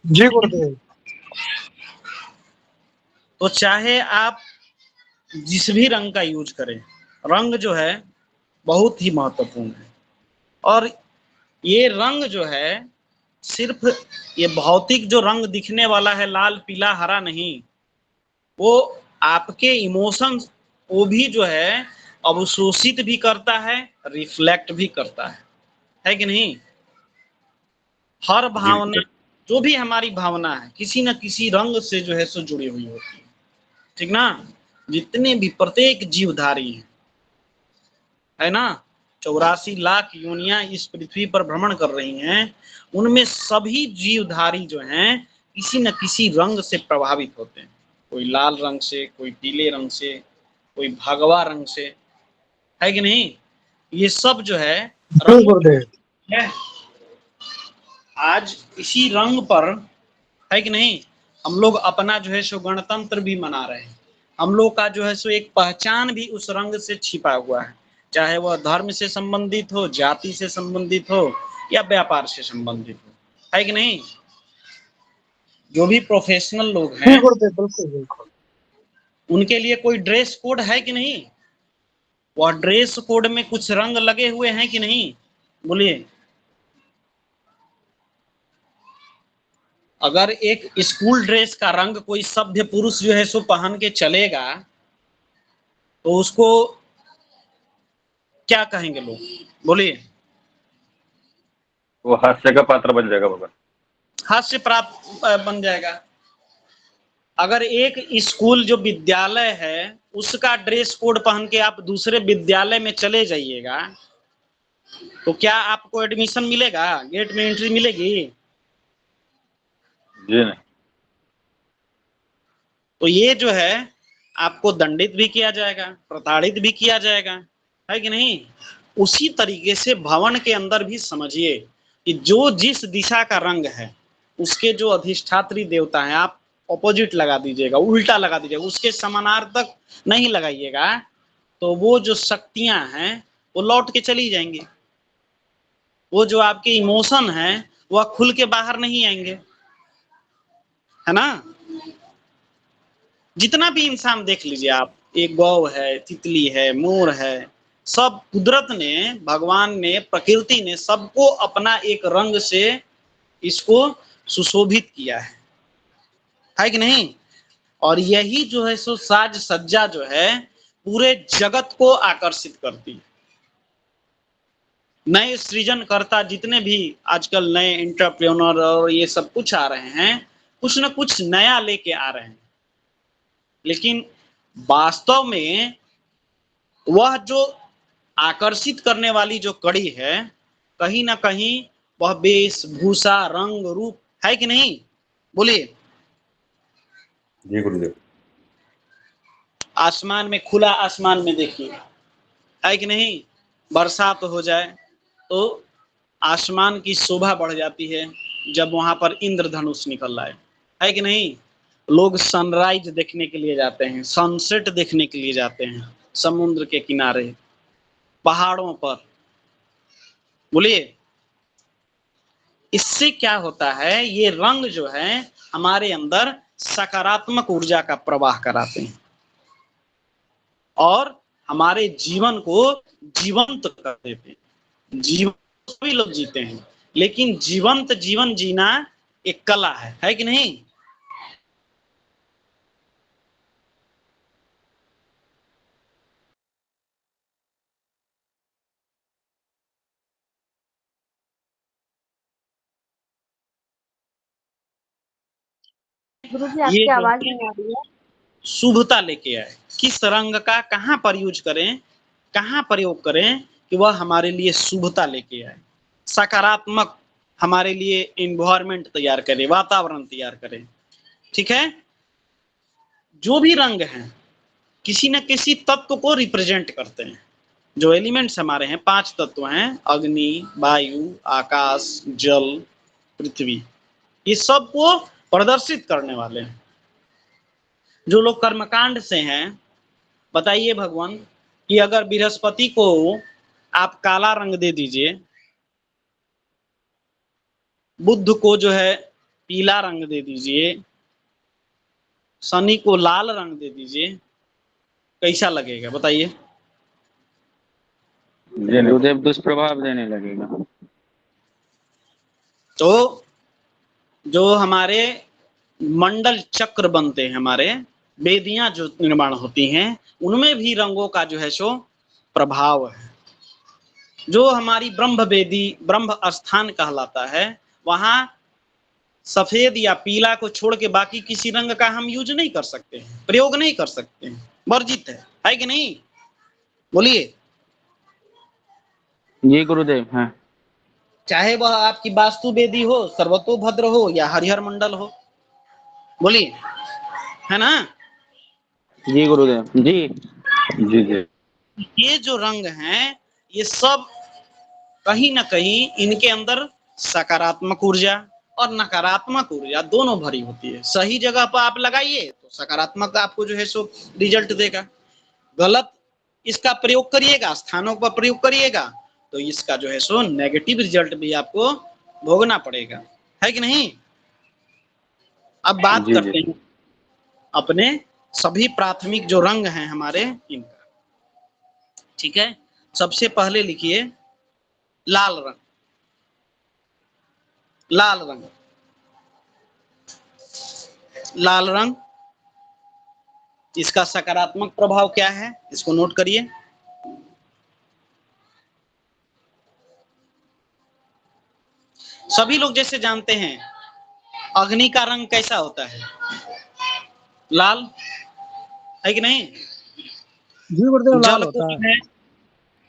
जी गुरुदेव। तो चाहे आप जिस भी रंग का यूज करें, रंग जो है बहुत ही महत्वपूर्ण है। और ये रंग जो है सिर्फ ये भौतिक जो रंग दिखने वाला है, लाल पीला हरा नहीं, वो आपके इमोशंस वो भी जो है अवशोषित भी करता है, रिफ्लेक्ट भी करता है कि नहीं? हर भावना, जो भी हमारी भावना है, किसी न किसी रंग से जो है सो जुड़ी हुई होती है, ठीक ना? जितने भी प्रत्येक जीवधारी है ना, 84 लाख योनियां इस पृथ्वी पर भ्रमण कर रही हैं, उनमें सभी जीवधारी जो हैं किसी न किसी रंग से प्रभावित होते हैं। कोई लाल रंग से, कोई पीले रंग से, कोई भगवा रंग से, है कि नहीं? ये सब जो है जी रंग गुरुदेव। है। आज इसी रंग पर, है कि नहीं, हम लोग अपना जो है सो गणतंत्र भी मना रहे हैं। हम लोग का जो है सो एक पहचान भी उस रंग से छिपा हुआ है, चाहे वह धर्म से संबंधित हो, जाति से संबंधित हो या व्यापार से संबंधित हो, है कि नहीं? जो भी प्रोफेशनल लोग जी हैं गुरुदेव, बिल्कुल बिल्कुल। उनके लिए कोई ड्रेस कोड है कि नहीं? वह ड्रेस कोड में कुछ रंग लगे हुए हैं कि नहीं? बोलिए। अगर एक स्कूल ड्रेस का रंग कोई सभ्य पुरुष जो है सो पहन के चलेगा तो उसको क्या कहेंगे लोग? बोलिए। वो हास्य का पात्र बन जाएगा बाबा। हास्य प्राप्त बन जाएगा। अगर एक स्कूल जो विद्यालय है उसका ड्रेस कोड पहन के आप दूसरे विद्यालय में चले जाइएगा तो क्या आपको एडमिशन मिलेगा? गेट में एंट्री मिलेगी? जी नहीं। तो ये जो है आपको दंडित भी किया जाएगा, प्रताड़ित भी किया जाएगा, है कि नहीं? उसी तरीके से भवन के अंदर भी समझिए कि जो जिस दिशा का रंग है उसके जो अधिष्ठात्री देवता हैं, आप ऑपोजिट लगा दीजिएगा, उल्टा लगा दीजिएगा, उसके समानार्थक नहीं लगाइएगा, तो वो जो शक्तियां हैं वो लौट के चली जाएंगी। वो जो आपके इमोशन है वह खुल के बाहर नहीं आएंगे, है ना? जितना भी इंसान देख लीजिए आप, एक गौ है, तितली है, मोर है, सब कुदरत ने, भगवान ने, प्रकृति ने सबको अपना एक रंग से इसको सुशोभित किया है कि नहीं? और यही जो है सो साज सज्जा जो है पूरे जगत को आकर्षित करती है। नए सृजनकर्ता जितने भी आजकल नए एंटरप्रेन्योर और ये सब कुछ आ रहे हैं, कुछ ना कुछ नया लेके आ रहे हैं, लेकिन वास्तव में वह जो आकर्षित करने वाली जो कड़ी है, कहीं ना कहीं वह वेशभूषा, रंग, रूप है कि नहीं? बोलिए। जी गुरुदेव। आसमान में, खुला आसमान में देखिए, है कि नहीं? बरसात हो जाए तो आसमान की शोभा बढ़ जाती है जब वहां पर इंद्रधनुष निकल आए, है कि नहीं? लोग सनराइज देखने के लिए जाते हैं, सनसेट देखने के लिए जाते हैं, समुद्र के किनारे, पहाड़ों पर। बोलिए। इससे क्या होता है, ये रंग जो है हमारे अंदर सकारात्मक ऊर्जा का प्रवाह कराते हैं और हमारे जीवन को जीवंत कर देते हैं। जीवन सभी लोग जीते हैं, लेकिन जीवंत जीवन जीना एक कला है कि नहीं? गुरुजी ये आपकी जो आवाज नहीं आ रही है। शुभता लेके आए, किस रंग का कहां पर यूज करें, कहां प्रयोग करें कि वह हमारे लिए शुभता लेके आए, सकारात्मक हमारे लिए इन्वायरमेंट तैयार करे, वातावरण तैयार करे। ठीक है? जो भी रंग हैं किसी न किसी तत्व को रिप्रेजेंट करते हैं। जो एलिमेंट्स हमारे हैं, 5 तत्व हैं, अग्नि, वायु, आकाश, जल, पृथ्वी, ये सब को प्रदर्शित करने वाले हैं। जो लोग कर्मकांड से हैं, बताइए भगवान कि अगर बृहस्पति को आप काला रंग दे दीजिए, बुध को जो है पीला रंग दे दीजिए, शनि को लाल रंग दे दीजिए, कैसा लगेगा बताइए? गुरुदेव दुष्प्रभाव देने लगेगा। तो जो हमारे मंडल चक्र बनते हैं, हमारे वेदियां जो निर्माण होती हैं, उनमें भी रंगों का जो है सो प्रभाव है। जो हमारी ब्रह्म वेदी, ब्रह्म स्थान कहलाता है, वहां सफेद या पीला को छोड़ के बाकी किसी रंग का हम यूज नहीं कर सकते हैं, प्रयोग नहीं कर सकते हैं, वर्जित है कि नहीं? बोलिए। जी गुरुदेव। हाँ। चाहे वह आपकी वास्तु वेदी हो, सर्वतोभद्र हो या हरिहर मंडल हो, बोलिए, है ना? जी गुरुदेव। जी जी जी। ये जो रंग हैं, ये सब कहीं ना कहीं इनके अंदर सकारात्मक ऊर्जा और नकारात्मक ऊर्जा दोनों भरी होती है। सही जगह पर आप लगाइए तो सकारात्मक आपको जो है सो रिजल्ट देगा, गलत इसका प्रयोग करिएगा, स्थानों पर प्रयोग करिएगा, तो इसका जो है सो नेगेटिव रिजल्ट भी आपको भोगना पड़ेगा, है कि नहीं? अब बात जी करते जी। हैं अपने सभी प्राथमिक जो रंग हैं हमारे, इनका। ठीक है, सबसे पहले लिखिए लाल रंग। लाल रंग, लाल रंग, इसका सकारात्मक प्रभाव क्या है, इसको नोट करिए। सभी लोग जैसे जानते हैं, अग्नि का रंग कैसा होता है? लाल, है कि नहीं? जी गुरुदेव, लाल जल को होता जो है। है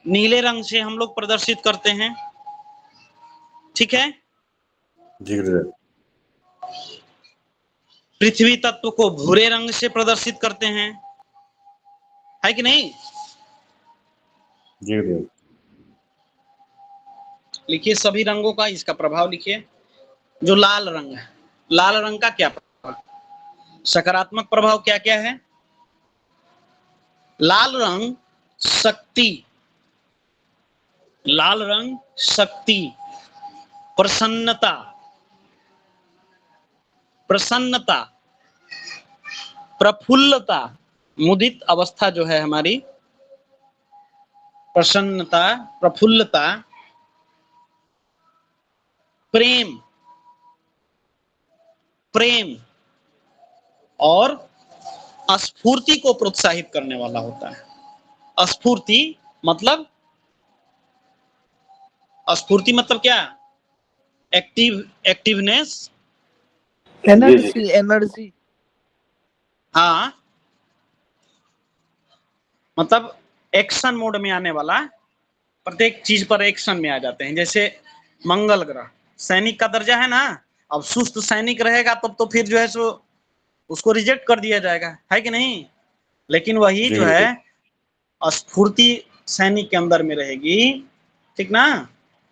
नीले रंग से हम लोग प्रदर्शित करते हैं, ठीक है? जी गुरुदेव। पृथ्वी तत्व को भूरे रंग से प्रदर्शित करते हैं, है कि नहीं? जी गुरुदेव। लिखिए सभी रंगों का इसका प्रभाव लिखिए। जो लाल रंग है, लाल रंग का क्या प्रभाव, सकारात्मक प्रभाव क्या क्या है? लाल रंग शक्ति, लाल रंग शक्ति, प्रसन्नता, प्रसन्नता, प्रफुल्लता, मुदित अवस्था जो है हमारी, प्रसन्नता, प्रफुल्लता, प्रेम, प्रेम और स्फूर्ति को प्रोत्साहित करने वाला होता है। स्फूर्ति मतलब, स्फूर्ति मतलब क्या? Activeness, energy, energy. हाँ, मतलब एक्शन मोड में आने वाला, प्रत्येक चीज पर एक्शन में आ जाते हैं। जैसे मंगल ग्रह सैनिक का दर्जा है ना, अब सुस्त सैनिक रहेगा तब तो फिर जो है सो उसको रिजेक्ट कर दिया जाएगा, है कि नहीं? लेकिन वही जी जो गुरुदेव। है स्फूर्ति सैनिक के अंदर में रहेगी, ठीक ना?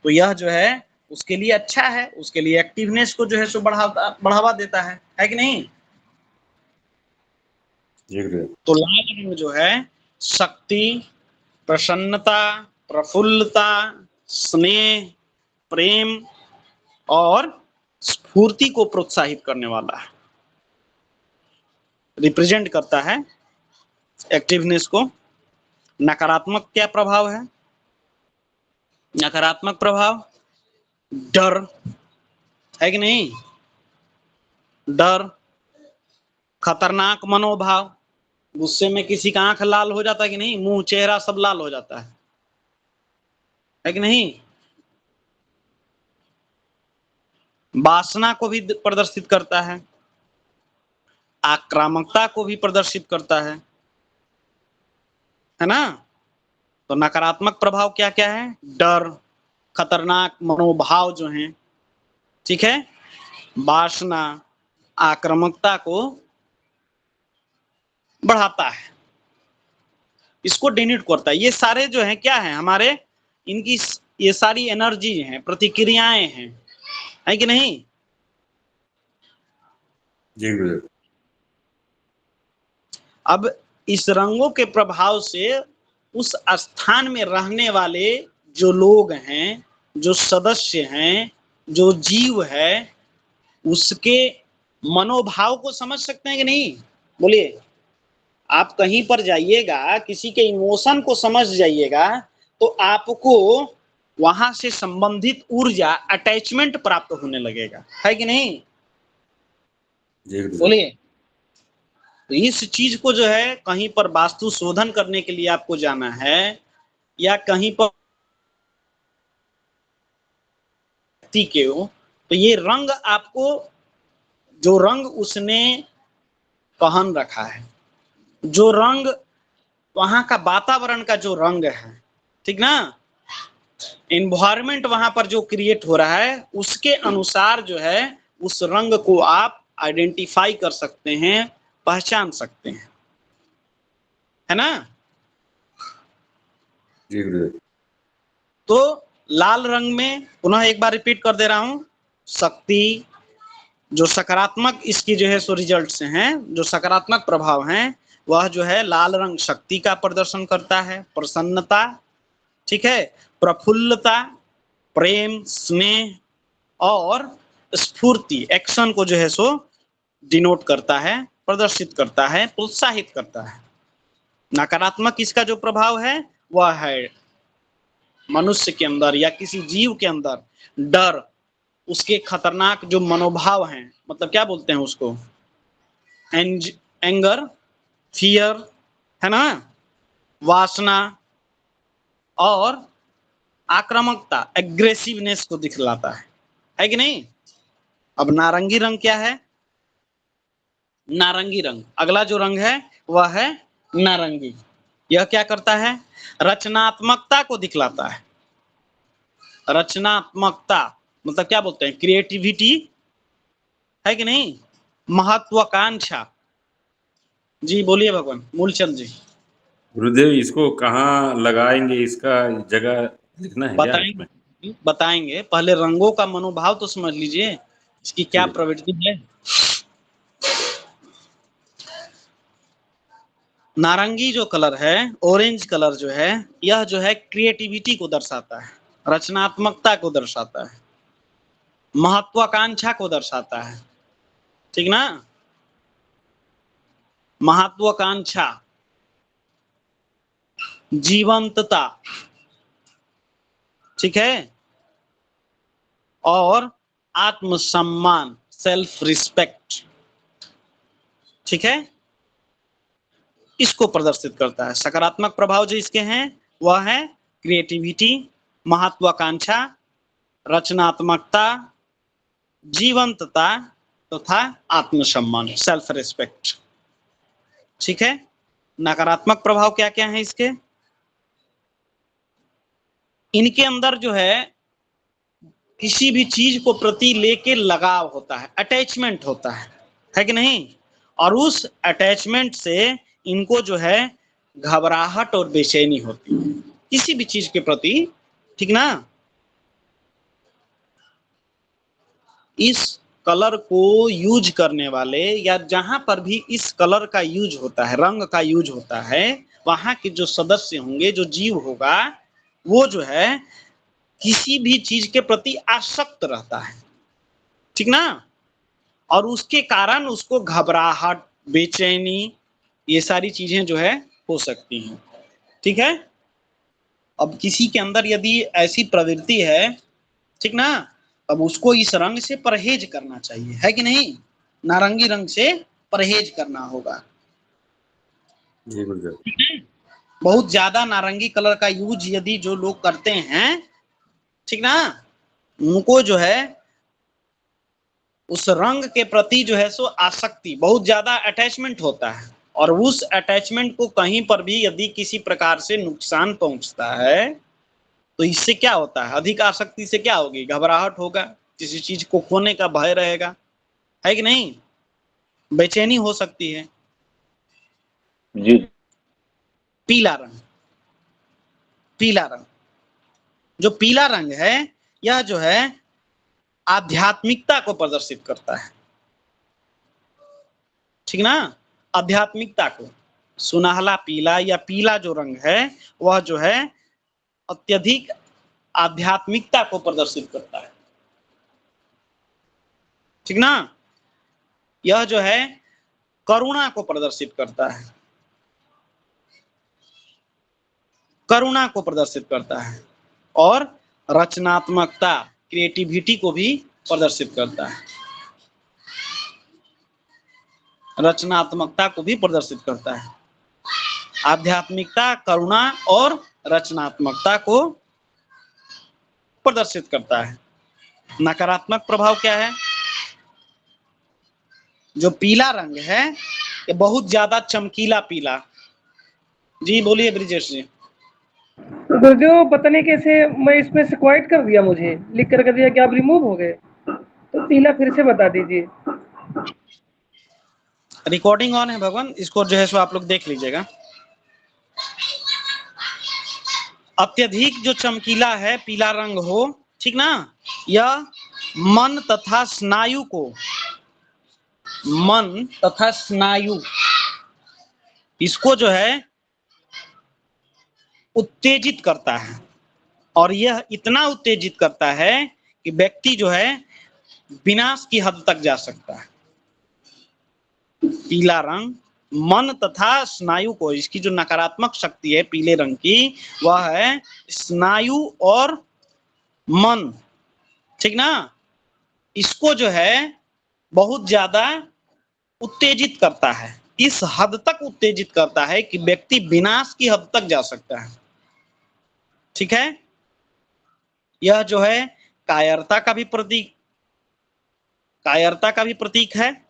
तो यह जो है उसके लिए अच्छा है, उसके लिए एक्टिवनेस को जो है सो बढ़ावा देता है कि नहीं? जी गुरुदेव। तो लाल रंग जो है शक्ति, प्रसन्नता, प्रफुल्लता, स्नेह, प्रेम और स्फूर्ति को प्रोत्साहित करने वाला है, रिप्रेजेंट करता है एक्टिवनेस को। नकारात्मक क्या प्रभाव है? नकारात्मक प्रभाव डर, है कि नहीं? डर, खतरनाक मनोभाव, गुस्से में किसी का आंख लाल हो जाता है कि नहीं, मुंह चेहरा सब लाल हो जाता है कि नहीं? वासना को भी प्रदर्शित करता है, आक्रामकता को भी प्रदर्शित करता है ना? तो नकारात्मक प्रभाव क्या क्या है? डर, खतरनाक मनोभाव जो हैं, ठीक है, वासना, आक्रामकता को बढ़ाता है, इसको डिनीट करता है। ये सारे जो हैं क्या है हमारे, इनकी ये सारी एनर्जी हैं, प्रतिक्रियाएं हैं, है कि नहीं? जी गुरुदेव। अब इस रंगों के प्रभाव से उस स्थान में रहने वाले जो लोग हैं, जो सदस्य हैं, जो जीव है, उसके मनोभाव को समझ सकते हैं कि नहीं? बोलिए। आप कहीं पर जाइएगा, किसी के इमोशन को समझ जाइएगा, तो आपको वहां से संबंधित ऊर्जा, अटैचमेंट प्राप्त होने लगेगा, है कि नहीं? जी गुरुदेव। बोलिए। तो इस चीज को जो है कहीं पर वास्तु शोधन करने के लिए आपको जाना है, या कहीं पर के हो, तो ये रंग आपको, जो रंग उसने पहन रखा है, जो रंग वहां का वातावरण का जो रंग है, ठीक ना, एनवायरमेंट वहां पर जो क्रिएट हो रहा है, उसके अनुसार जो है उस रंग को आप आइडेंटिफाई कर सकते हैं, पहचान सकते हैं, है ना? जी गुरुदेव। तो लाल रंग में पुनः एक बार रिपीट कर दे रहा हूं, शक्ति, जो सकारात्मक इसकी जो है सो रिजल्ट्स हैं, जो सकारात्मक प्रभाव हैं, वह जो है लाल रंग शक्ति का प्रदर्शन करता है, प्रसन्नता, ठीक है, प्रफुल्लता, प्रेम, स्नेह और स्फूर्ति, एक्शन को जो है सो डिनोट करता है, प्रदर्शित करता है, प्रोत्साहित करता है। नकारात्मक इसका जो प्रभाव है वह है मनुष्य के अंदर या किसी जीव के अंदर डर, उसके खतरनाक जो मनोभाव हैं, मतलब क्या बोलते हैं उसको, एंगर, फियर, है ना, वासना और आक्रामकता, एग्रेसिवनेस को दिखलाता है कि नहीं? अब नारंगी रंग क्या है? नारंगी रंग, अगला जो रंग है वह है नारंगी। यह क्या करता है? रचनात्मकता को दिखलाता है। रचनात्मकता मतलब क्या बोलते हैं? क्रिएटिविटी, है कि नहीं? महत्वाकांक्षा। जी बोलिए भगवान मूलचंद जी। गुरुदेव इसको कहाँ लगाएंगे, इसका जगह लिखना है क्या इसमें? बताएंगे, पहले रंगों का मनोभाव तो समझ लीजिए, इसकी क्या प्रवृत्ति है। नारंगी जो कलर है, ऑरेंज कलर जो है, यह जो है क्रिएटिविटी को दर्शाता है, रचनात्मकता को दर्शाता है, महत्वाकांक्षा को दर्शाता है, ठीक ना? महत्वाकांक्षा, जीवंतता, ठीक है, और आत्मसम्मान, सेल्फ रिस्पेक्ट, ठीक है, इसको प्रदर्शित करता है। सकारात्मक प्रभाव जो इसके हैं वह है क्रिएटिविटी, महत्वाकांक्षा, रचनात्मकता, जीवंतता तथा आत्मसम्मान, सेल्फ रिस्पेक्ट, ठीक है। नकारात्मक प्रभाव क्या क्या है इसके? इनके अंदर जो है किसी भी चीज को प्रति लेके लगाव होता है, अटैचमेंट होता है कि नहीं? और उस अटैचमेंट से इनको जो है घबराहट और बेचैनी होती है किसी भी चीज के प्रति, ठीक ना? इस कलर को यूज करने वाले या जहां पर भी इस कलर का यूज होता है, रंग का यूज होता है, वहां के जो सदस्य होंगे, जो जीव होगा, वो जो है किसी भी चीज के प्रति आसक्त रहता है, ठीक ना? और उसके कारण उसको घबराहट, बेचैनी, ये सारी चीजें जो है हो सकती हैं, ठीक है। अब किसी के अंदर यदि ऐसी प्रवृत्ति है, ठीक ना, अब उसको इस रंग से परहेज करना चाहिए, है कि नहीं? नारंगी रंग से परहेज करना होगा। जी गुरुदेव। बहुत ज्यादा नारंगी कलर का यूज यदि जो लोग करते हैं, ठीक ना, उनको जो है उस रंग के प्रति जो है सो आसक्ति, बहुत ज्यादा अटैचमेंट होता है, और उस अटैचमेंट को कहीं पर भी यदि किसी प्रकार से नुकसान पहुंचता है, तो इससे क्या होता है? अधिक आसक्ति से क्या होगी? घबराहट होगा, किसी चीज को खोने का भय रहेगा, है कि नहीं? बेचैनी हो सकती है। जी। पीला रंग, पीला रंग, जो पीला रंग है यह जो है आध्यात्मिकता को प्रदर्शित करता है, ठीक ना? आध्यात्मिकता को, सुनहला पीला या पीला जो रंग है वह जो है अत्यधिक आध्यात्मिकता को प्रदर्शित करता है। ठीक ना। यह जो है करुणा को प्रदर्शित करता है, करुणा को प्रदर्शित करता है, और रचनात्मकता क्रिएटिविटी को भी प्रदर्शित करता है, रचनात्मकता को भी प्रदर्शित करता है। आध्यात्मिकता करुणा और रचनात्मकता को प्रदर्शित करता है। नकारात्मक प्रभाव क्या है? जो पीला रंग है ये बहुत ज्यादा चमकीला पीला। जी बोलिए ब्रिजेश जी। तो जो पता नहीं कैसे मैं इसमें से क्वाइट कर दिया, मुझे लिख कर दिया कि आप रिमूव हो गए, तो पीला फिर से बता दीजिए। रिकॉर्डिंग ऑन है भगवान, इसको जो है सो आप लोग देख लीजिएगा। अत्यधिक जो चमकीला है पीला रंग हो, ठीक ना, यह मन तथा स्नायु को, मन तथा स्नायु इसको जो है उत्तेजित करता है, और यह इतना उत्तेजित करता है कि व्यक्ति जो है विनाश की हद तक जा सकता है। पीला रंग मन तथा स्नायु को, इसकी जो नकारात्मक शक्ति है पीले रंग की वह है स्नायु और मन, ठीक ना, इसको जो है बहुत ज्यादा उत्तेजित करता है, इस हद तक उत्तेजित करता है कि व्यक्ति विनाश की हद तक जा सकता है। ठीक है, यह जो है कायरता का भी प्रतीक, कायरता का भी प्रतीक है,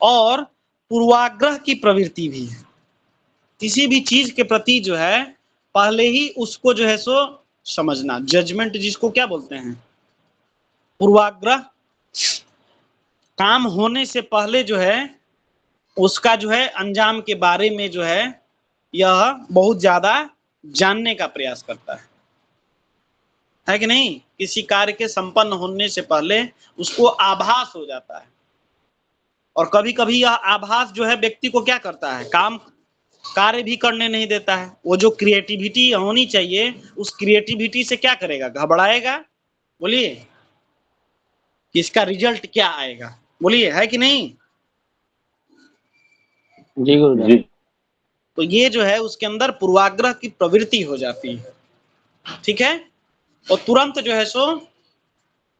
और पूर्वाग्रह की प्रवृत्ति भी है। किसी भी चीज के प्रति जो है पहले ही उसको जो है सो समझना, जजमेंट जिसको क्या बोलते हैं, पूर्वाग्रह। काम होने से पहले जो है उसका जो है अंजाम के बारे में जो है यह बहुत ज्यादा जानने का प्रयास करता है कि नहीं। किसी कार्य के संपन्न होने से पहले उसको आभास हो जाता है, और कभी कभी यह आभास जो है व्यक्ति को क्या करता है, काम कार्य भी करने नहीं देता है। वो जो क्रिएटिविटी होनी चाहिए उस क्रिएटिविटी से क्या करेगा, घबराएगा। बोलिए कि इसका रिजल्ट क्या आएगा, बोलिए, है कि नहीं। जी गुरुदेव। जी। तो ये जो है उसके अंदर पूर्वाग्रह की प्रवृत्ति हो जाती है, ठीक है। और तुरंत जो है सो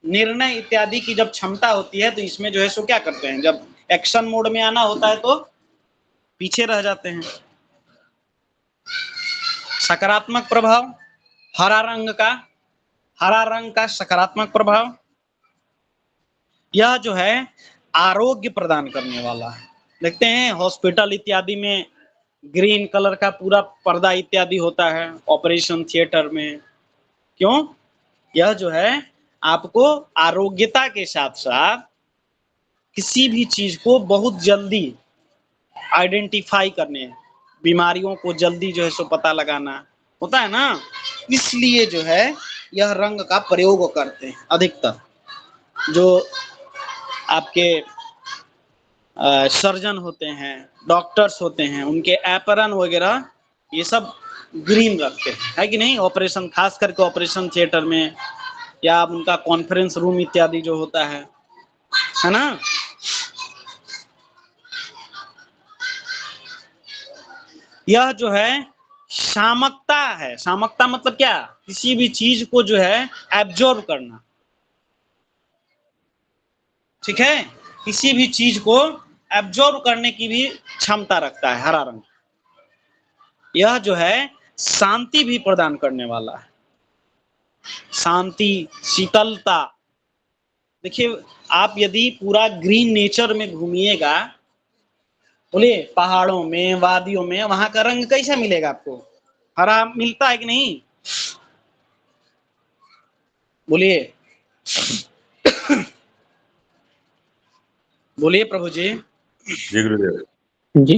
निर्णय इत्यादि की जब क्षमता होती है तो इसमें जो है सो क्या करते हैं, जब एक्शन मोड में आना होता है तो पीछे रह जाते हैं। सकारात्मक प्रभाव हरा रंग का, हरा रंग का सकारात्मक प्रभाव, यह जो है आरोग्य प्रदान करने वाला है। देखते हैं हॉस्पिटल इत्यादि में ग्रीन कलर का पूरा पर्दा इत्यादि होता है ऑपरेशन थिएटर में, क्यों? यह जो है आपको आरोग्यता के साथ साथ किसी भी चीज को बहुत जल्दी आइडेंटिफाई करने, बीमारियों को जल्दी जो है सो पता लगाना होता है ना, इसलिए जो है यह रंग का प्रयोग करते हैं अधिकतर। जो आपके सर्जन होते हैं, डॉक्टर्स होते हैं, उनके एपरन वगैरह ये सब ग्रीन रखते हैं, है कि नहीं। ऑपरेशन, खास करके ऑपरेशन थिएटर में, या उनका कॉन्फ्रेंस रूम इत्यादि जो होता है ना। यह जो है शामकता है, शामकता मतलब क्या, किसी भी चीज को जो है एब्जॉर्ब करना, ठीक है, किसी भी चीज को एब्जॉर्ब करने की भी क्षमता रखता है हरा रंग। यह जो है शांति भी प्रदान करने वाला है, शांति, शीतलता। देखिए आप यदि पूरा ग्रीन नेचर में घूमिएगा, बोलिए पहाड़ों में, वादियों में, वहां का रंग कैसा मिलेगा आपको, हरा मिलता है कि नहीं, बोलिए बोलिए प्रभु जी। जी गुरुदेव। जी।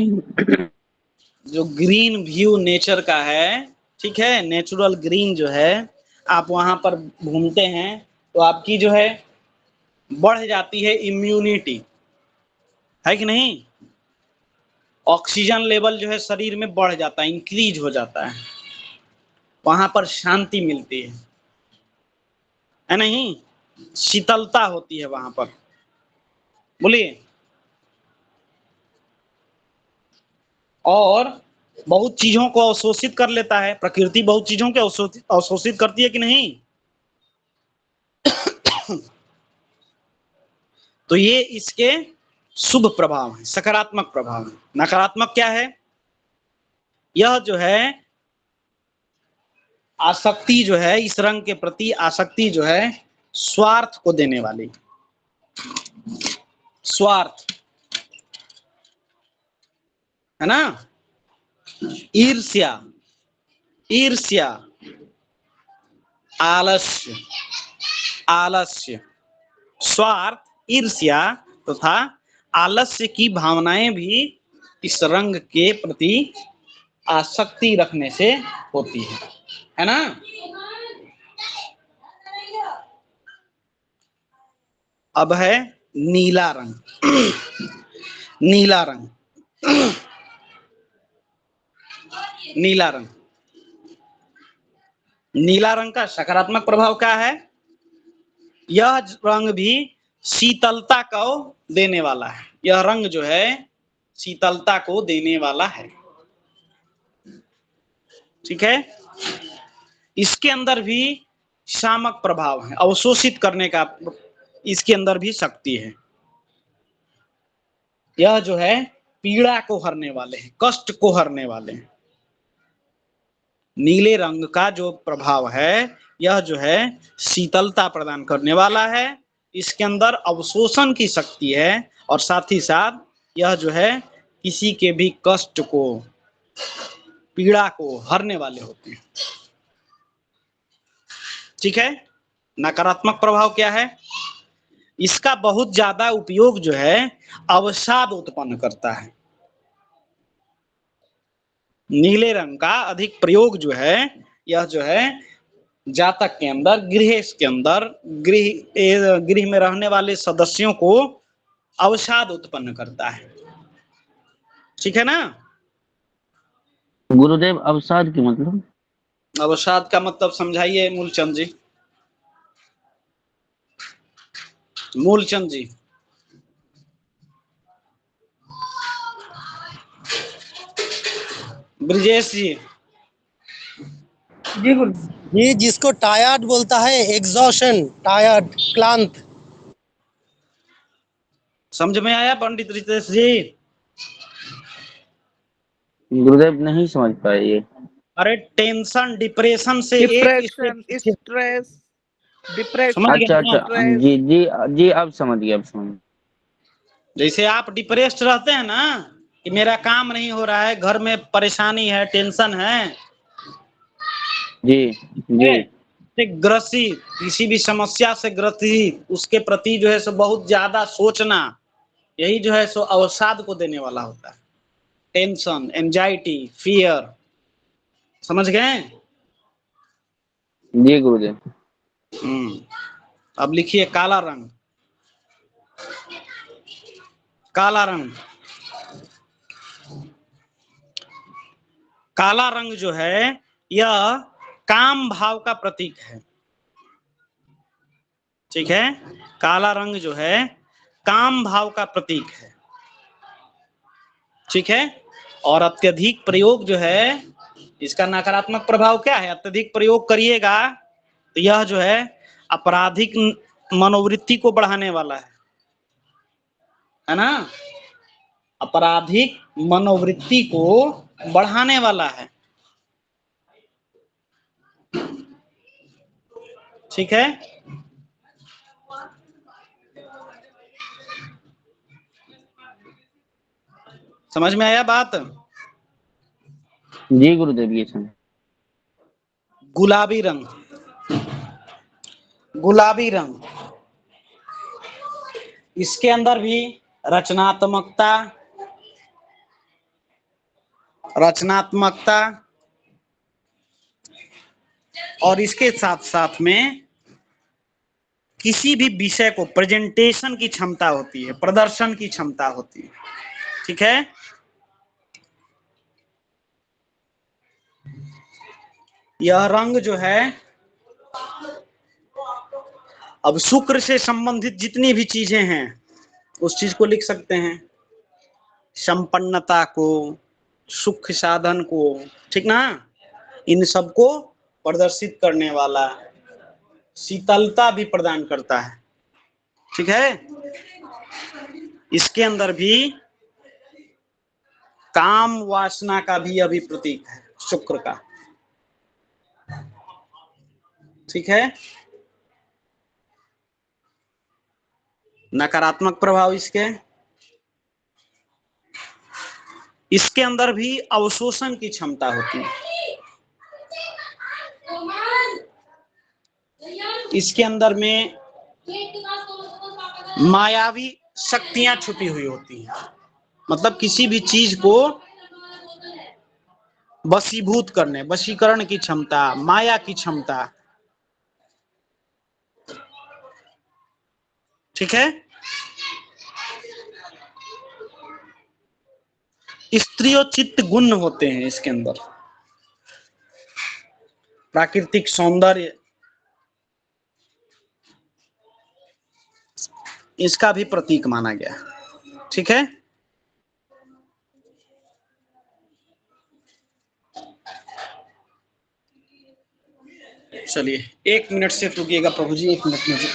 जो ग्रीन व्यू नेचर का है, ठीक है, नेचुरल ग्रीन जो है, आप वहां पर घूमते हैं तो आपकी जो है बढ़ जाती है इम्यूनिटी, है कि नहीं। ऑक्सीजन लेवल जो है शरीर में बढ़ जाता है, इंक्रीज हो जाता है, वहां पर शांति मिलती है नहीं, शीतलता होती है वहां पर। बोलिए। और बहुत चीजों को अवशोषित कर लेता है, प्रकृति बहुत चीजों को अवशोषित करती है कि नहीं। तो ये इसके शुभ प्रभाव है, सकारात्मक प्रभाव है। नकारात्मक क्या है? यह जो है आसक्ति जो है, इस रंग के प्रति आसक्ति जो है स्वार्थ को देने वाली, स्वार्थ है ना, ईर्ष्या, ईर्ष्या, आलस्य, आलस्य, स्वार्थ, ईर्ष्या तथा आलस्य की भावनाएं भी इस रंग के प्रति आसक्ति रखने से होती है ना। अब है नीला रंग। नीला रंग, नीला रंग, नीला रंग का सकारात्मक प्रभाव क्या है? यह रंग भी शीतलता को देने वाला है। यह रंग जो है शीतलता को देने वाला है, ठीक है। इसके अंदर भी शामक प्रभाव है, अवशोषित करने का इसके अंदर भी शक्ति है। यह जो है पीड़ा को हरने वाले हैं, कष्ट को हरने वाले हैं। नीले रंग का जो प्रभाव है यह जो है शीतलता प्रदान करने वाला है, इसके अंदर अवशोषण की शक्ति है और साथ ही साथ यह जो है किसी के भी कष्ट को, पीड़ा को हरने वाले होते हैं, ठीक है। नकारात्मक प्रभाव क्या है? इसका बहुत ज्यादा उपयोग जो है अवसाद उत्पन्न करता है। नीले रंग का अधिक प्रयोग जो है यह जो है जातक के अंदर, गृह के अंदर, गृह में रहने वाले सदस्यों को अवसाद उत्पन्न करता है, ठीक है ना। गुरुदेव अवसाद की मतलब? अवसाद का मतलब समझाइए मूलचंद जी। मूलचंद जी, ब्रिजेश जी। जी गुरु। ये जिसको टायर्ड बोलता है, एग्जॉशन, टायर्ड, क्लांत। समझ में आया पंडित रितेश जी? गुरुदेव नहीं समझ पाए ये। अरे टेंशन, डिप्रेशन से डिप्रेशन, स्ट्रेस, डिप्रेशन, समझ अच्छा गए ना? अच्छा, जी जी जी, अब समझ गया, अब समझ। जैसे आप डिप्रेस्ड रहते हैं ना कि मेरा काम नहीं हो रहा है, घर में परेशानी है, टेंशन है, जी जी, ग्रसित, किसी भी समस्या से ग्रसित, उसके प्रति जो है सो बहुत ज्यादा सोचना, यही जो है सो अवसाद को देने वाला होता है। टेंशन, एंजाइटी, फियर, समझ गए? जी गुरुदेव। अब लिखिए काला रंग। काला रंग, काला रंग जो है यह काम भाव का प्रतीक है, ठीक है। काला रंग जो है काम भाव का प्रतीक है, ठीक है। और अत्यधिक प्रयोग जो है इसका नकारात्मक प्रभाव क्या है? अत्यधिक प्रयोग करिएगा तो यह जो है आपराधिक मनोवृत्ति को बढ़ाने वाला है ना, आपराधिक मनोवृत्ति को बढ़ाने वाला है, ठीक है। समझ में आया बात? जी गुरुदेव, ये समझ। गुलाबी रंग, गुलाबी रंग, इसके अंदर भी रचनात्मकता, रचनात्मकता और इसके साथ साथ में किसी भी विषय को प्रेजेंटेशन की क्षमता होती है, प्रदर्शन की क्षमता होती है, ठीक है। यह रंग जो है अब शुक्र से संबंधित जितनी भी चीजें हैं उस चीज को लिख सकते हैं, संपन्नता को, सुख साधन को, ठीक ना, इन सबको प्रदर्शित करने वाला, शीतलता भी प्रदान करता है, ठीक है। इसके अंदर भी काम वासना का भी अभी प्रतीक है शुक्र का, ठीक है। नकारात्मक प्रभाव इसके अंदर भी अवशोषण की क्षमता होती है, इसके अंदर में मायावी शक्तियां छुपी हुई होती हैं, मतलब किसी भी चीज को वशीभूत करने, वशीकरण की क्षमता, माया की क्षमता, ठीक है। स्त्रियोचित गुण होते हैं इसके अंदर, प्राकृतिक सौंदर्य इसका भी प्रतीक माना गया, ठीक है। चलिए 1 मिनट से रुकिएगा प्रभु जी, 1 मिनट मुझे।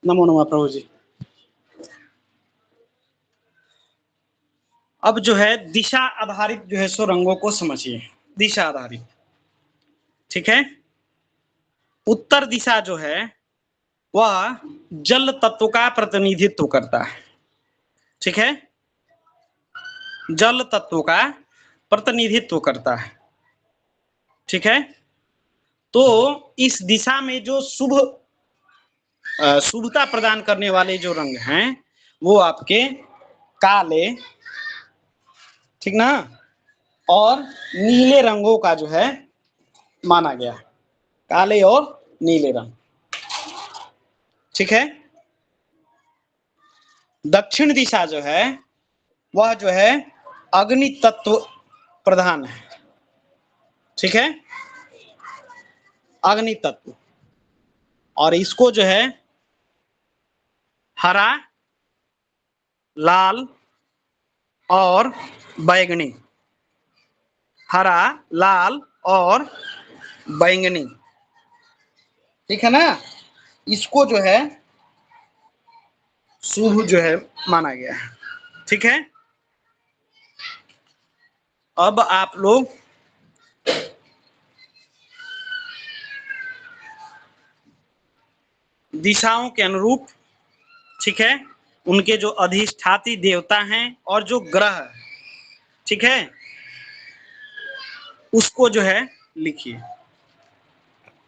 नमो नमः प्रभु जी। अब जो है दिशा आधारित जो है सो रंगों को समझिए, दिशा आधारित, ठीक है। उत्तर दिशा जो है वह जल तत्व का प्रतिनिधित्व करता है, ठीक है, जल तत्व का प्रतिनिधित्व करता है, ठीक है। तो इस दिशा में जो शुभता प्रदान करने वाले जो रंग हैं वो आपके काले, ठीक ना, और नीले रंगों का जो है माना गया, काले और नीले रंग, ठीक है। दक्षिण दिशा जो है वह जो है अग्नि तत्व प्रधान है, ठीक है, अग्नि तत्व, और इसको जो है हरा, लाल और बैंगनी, हरा, लाल और बैंगनी, ठीक है ना, इसको जो है शुभ जो है माना गया है, ठीक है। अब आप लोग दिशाओं के अनुरूप, ठीक है, उनके जो अधिष्ठाती देवता हैं और जो ग्रह, ठीक है, उसको जो है लिखिए।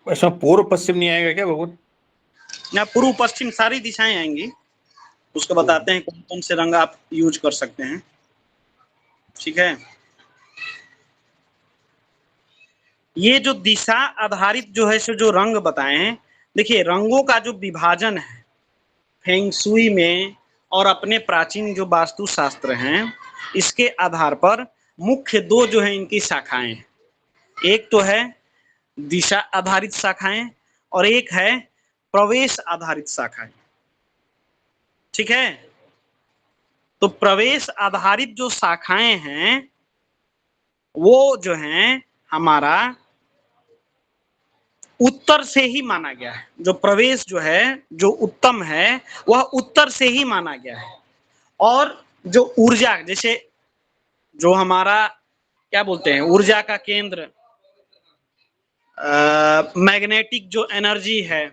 ऐसा पूर्व पश्चिम नहीं आएगा क्या भगवान? या पूर्व पश्चिम सारी दिशाएं आएंगी, उसको बताते हैं कौन कौन से रंग आप यूज कर सकते हैं, ठीक है। ये जो दिशा आधारित जो है सो जो रंग बताए हैं, देखिए रंगों का जो विभाजन है फेंग शुई में और अपने प्राचीन जो वास्तु शास्त्र हैं, इसके आधार पर मुख्य दो जो है इनकी शाखाएं, एक तो है दिशा आधारित शाखाएं और एक है प्रवेश आधारित शाखाएं, ठीक है। तो प्रवेश आधारित जो शाखाएं हैं वो जो हैं हमारा उत्तर से ही माना गया है, जो प्रवेश जो है जो उत्तम है वह उत्तर से ही माना गया है, और जो ऊर्जा जैसे जो हमारा क्या बोलते हैं ऊर्जा का केंद्र, मैग्नेटिक जो एनर्जी है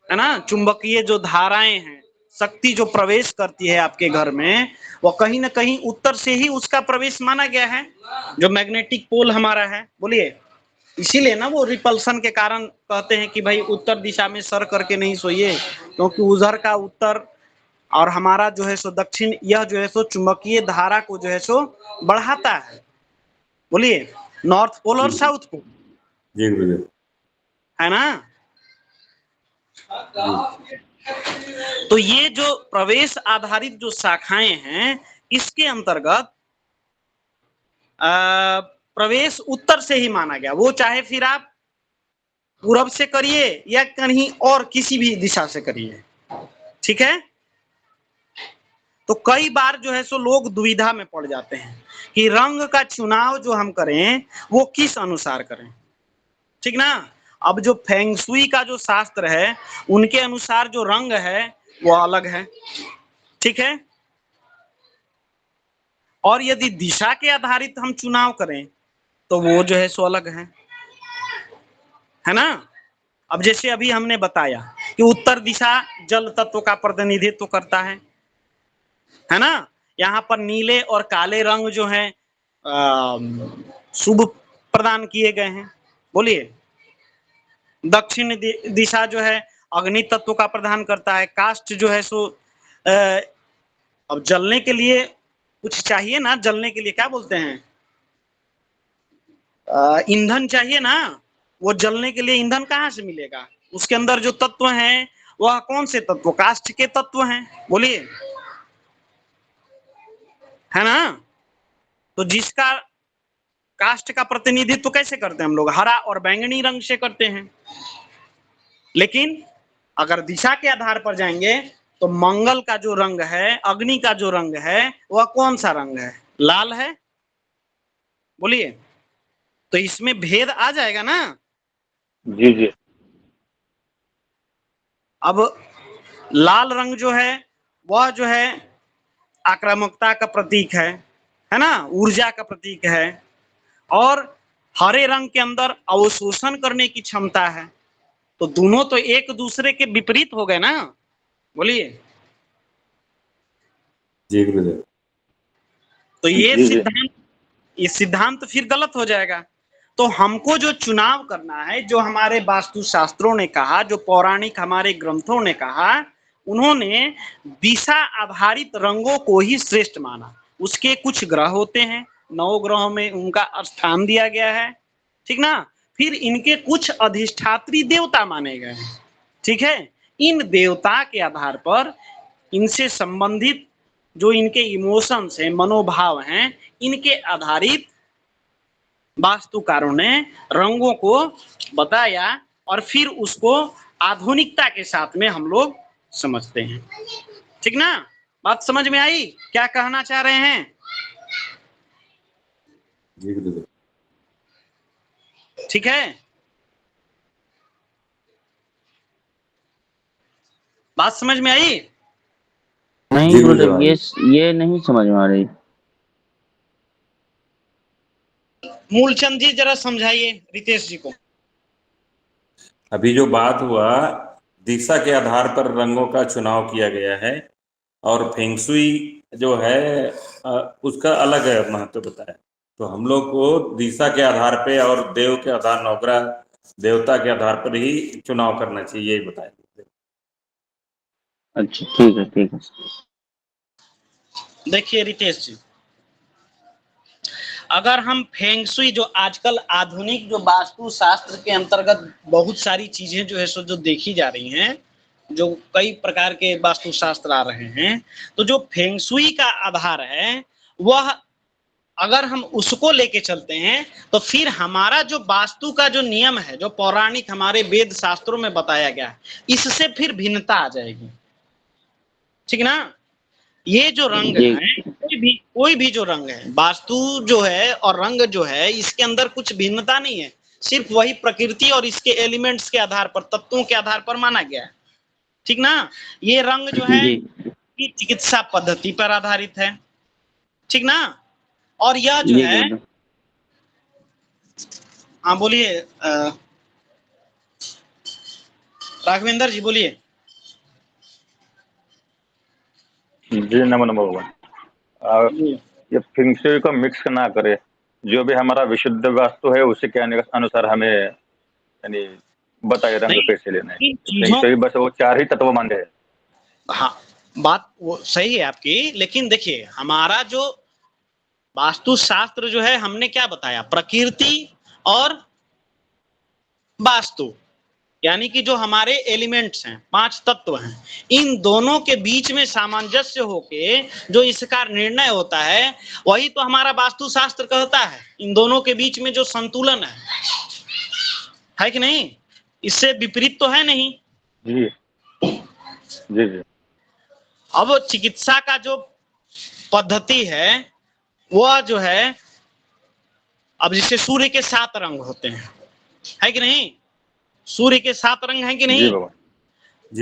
ना, चुंबकीय जो धाराएं हैं, शक्ति जो प्रवेश करती है आपके घर में, वो कहीं ना कहीं उत्तर से ही उसका प्रवेश माना गया है, जो मैग्नेटिक पोल हमारा है, बोलिए। इसीलिए ना वो रिपल्सन के कारण कहते हैं कि भाई उत्तर दिशा में सर करके नहीं सोइए, क्योंकि उधर का उत्तर और हमारा जो है सो दक्षिण, यह जो है सो चुंबकीय धारा को जो है सो बढ़ाता है, बोलिए, नॉर्थ पोल और साउथ पोल, जी है ना। तो ये जो प्रवेश आधारित जो शाखाएं हैं, इसके अंतर्गत प्रवेश उत्तर से ही माना गया, वो चाहे फिर आप पूरब से करिए या कहीं और किसी भी दिशा से करिए, ठीक है। तो कई बार जो है सो लोग दुविधा में पड़ जाते हैं कि रंग का चुनाव जो हम करें वो किस अनुसार करें, ठीक ना। अब जो फेंग शुई का जो शास्त्र है उनके अनुसार जो रंग है वो अलग है, ठीक है, और यदि दिशा के आधारित हम चुनाव करें तो वो जो है सो अलग है ना। अब जैसे अभी हमने बताया कि उत्तर दिशा जल तत्व का प्रतिनिधित्व करता है ना, यहाँ पर नीले और काले रंग जो हैं शुभ प्रदान किए गए हैं, बोलिए। दक्षिण दिशा जो है अग्नि तत्व का प्रदान करता है, काष्ठ जो है सो अब जलने के लिए कुछ चाहिए ना, जलने के लिए क्या बोलते हैं ईंधन चाहिए ना, वो जलने के लिए ईंधन कहाँ से मिलेगा, उसके अंदर जो तत्व हैं वह कौन से तत्व, काष्ठ के तत्व हैं, बोलिए, है ना। तो जिसका काष्ठ का प्रतिनिधित्व कैसे करते हैं हम लोग, हरा और बैंगनी रंग से करते हैं, लेकिन अगर दिशा के आधार पर जाएंगे तो मंगल का जो रंग है, अग्नि का जो रंग है वह कौन सा रंग है, लाल है, बोलिए। तो इसमें भेद आ जाएगा ना। जी जी। अब लाल रंग जो है वह जो है आक्रामकता का प्रतीक है ना, ऊर्जा का प्रतीक है, और हरे रंग के अंदर अवशोषण करने की क्षमता है। तो दोनों तो एक दूसरे के विपरीत हो गए ना, बोलिए। जी गुरुदेव। तो ये सिद्धांत फिर गलत हो जाएगा। तो हमको जो चुनाव करना है, जो हमारे वास्तु शास्त्रों ने कहा, जो पौराणिक हमारे ग्रंथों ने कहा, उन्होंने दिशा आधारित रंगों को ही श्रेष्ठ माना। उसके कुछ ग्रह होते हैं, 9 ग्रहों में उनका स्थान दिया गया है, ठीक ना। फिर इनके कुछ अधिष्ठात्री देवता माने गए हैं, ठीक है। इन देवता के आधार पर इनसे संबंधित जो इनके इमोशंस हैं, मनोभाव हैं, इनके आधारित वास्तुकारों ने रंगों को बताया और फिर उसको आधुनिकता के साथ में हम लोग समझते हैं, ठीक ना। बात समझ में आई क्या कहना चाह रहे हैं? जी गुरुदेव। ठीक है, बात समझ में आई? नहीं जी गुरुदेव, गुरुदेव। ये नहीं समझ में आ रही। मूलचंद जी जरा समझाइए रितेश जी को। अभी जो बात हुआ, दिशा के आधार पर रंगों का चुनाव किया गया है और फेंगशुई जो है उसका अलग है महत्व बताया। तो हम लोग को दिशा के आधार पे और देव के आधार, नवग्रह देवता के आधार पर ही चुनाव करना चाहिए, यही बताया। अच्छा ठीक है, ठीक है। देखिए रितेश जी, अगर हम फेंगशुई जो आजकल आधुनिक जो वास्तु शास्त्र के अंतर्गत बहुत सारी चीजें जो है सो जो देखी जा रही हैं, जो कई प्रकार के वास्तु शास्त्र आ रहे हैं, तो जो फेंगशुई का आधार है वह अगर हम उसको लेके चलते हैं तो फिर हमारा जो वास्तु का जो नियम है, जो पौराणिक हमारे वेद शास्त्रों में बताया गया है, इससे फिर भिन्नता आ जाएगी, ठीक ना। ये जो रंग है, कोई भी जो रंग है, वास्तु जो है और रंग जो है, इसके अंदर कुछ भिन्नता नहीं है, सिर्फ वही प्रकृति और इसके एलिमेंट्स के आधार पर, तत्वों के आधार पर माना गया है, ठीक ना। ये रंग जो है ये चिकित्सा पद्धति पर आधारित है, ठीक ना। और यह जो है, हाँ बोलिए राघवेंद्र जी बोलिए। जी नमो नमो भगवान। ये फेंगशुई को मिक्स ना करे, जो भी हमारा विशुद्ध वास्तु है उसी के अनुसार हमें यानी बताए रंग कैसे लेना है। फेंगशुई बस वो 4 ही तत्व मानते हैं। हाँ बात वो सही है आपकी, लेकिन देखिए हमारा जो वास्तु शास्त्र जो है, हमने क्या बताया, प्रकृति और वास्तु, यानी कि जो हमारे एलिमेंट्स हैं, 5 तत्व हैं, इन दोनों के बीच में सामंजस्य होके जो इसका निर्णय होता है, वही तो हमारा वास्तु शास्त्र कहता है। इन दोनों के बीच में जो संतुलन है कि नहीं, इससे विपरीत तो है नहीं। जी जी जी। अब चिकित्सा का जो पद्धति है वह जो है, अब जैसे सूर्य के 7 रंग होते हैं, है कि नहीं, सूर्य के 7 रंग हैं कि नहीं,